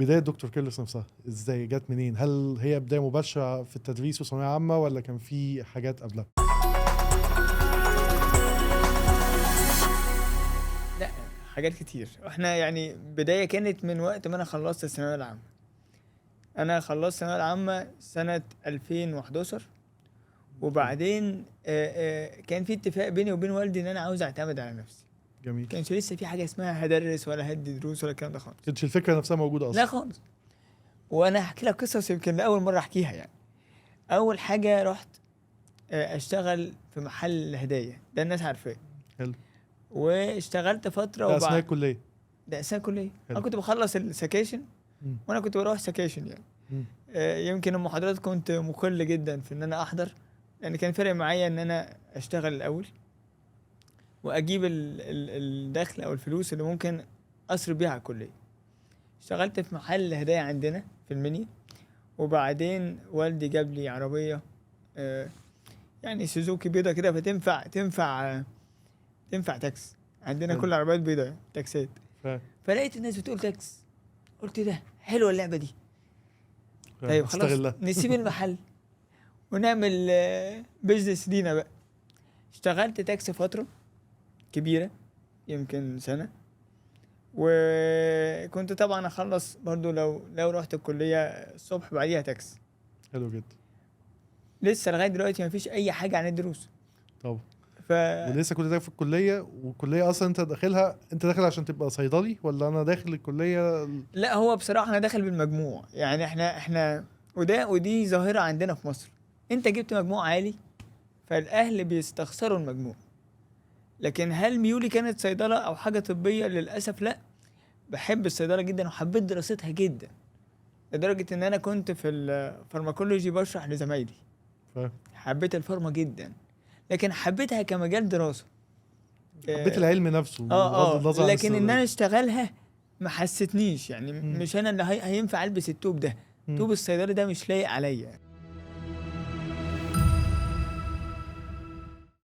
بداية دكتور كيرلس نفسها ازاي جت منين؟ هل هي بداية مباشرة في التدريس وثانوية عامة ولا كان في حاجات قبلها؟ لا، حاجات كتير. احنا يعني بداية كانت من وقت ما انا خلصت الثانوية العامة. انا خلصت الثانوية العامة سنة 2011، وبعدين كان في اتفاق بيني وبين والدي ان انا عاوز اعتمد على نفسي. جميل. كانش لسه في حاجة اسمها هدرس ولا هدي دروس ولا الكلام ده خالص. كانتش الفكرة نفسها موجودة أصلا؟ لا خالص. وانا هحكي لك قصص يمكن لاول مرة احكيها. يعني اول حاجة رحت اشتغل في محل هدايا، ده الناس عارفاه. حلو. واشتغلت فترة ده أثناء الكلية؟ ده أثناء الكلية. حلو. انا كنت بخلص السكاشن مم. وانا كنت بروح سكاشن يعني. مم. يمكن المحاضرات كنت مقل جدا في ان انا احضر، لان كان فارق معايا ان انا اشتغل الاول واجيب الدخل او الفلوس اللي ممكن اصرف بيها على الكليه. اشتغلت في محل هدايا عندنا في المنيا، وبعدين والدي جاب لي عربيه يعني سوزوكي بيضه كده، تنفع تاكس. عندنا حلو. كل العربيات بيضه تاكسات. فلقيت الناس بتقول تاكس، قلت ده حلوه اللعبه دي. طيب خلاص استغلها. نسيب المحل ونعمل بيزنس لينا بقى. اشتغلت تاكسي فترة كبيرة، يمكن سنة، وكنت طبعا اخلص برضو لو رحت الكلية الصبح بعديها تاكسي. حلو جدا. لسه لغاية دلوقتي مفيش اي حاجة عن الدروس. طبعا. ولسه كنت داخل في الكلية، والكلية اصلا انت داخل عشان تبقى صيدلي، ولا انا داخل الكلية؟ لا، هو بصراحة انا داخل بالمجموع. يعني احنا ودي ظاهرة عندنا في مصر. انت جبت مجموع عالي فالاهل بيستخسروا المجموع. لكن هل ميولي كانت صيدلة او حاجة طبية؟ للأسف لا. بحب الصيدلة جدا وحبيت دراستها جدا، لدرجة ان انا كنت في الفارماكولوجي بشرح لزمايلي. حبيت الفارما جدا، لكن حبيتها كمجال دراسة. حبيت العلم نفسه بغض النظر عن لكن ان انا اشتغلها ما حسيتنيش. يعني مم. مش انا اللي هينفع البس التوب ده. توب الصيدلي ده مش لايق عليا.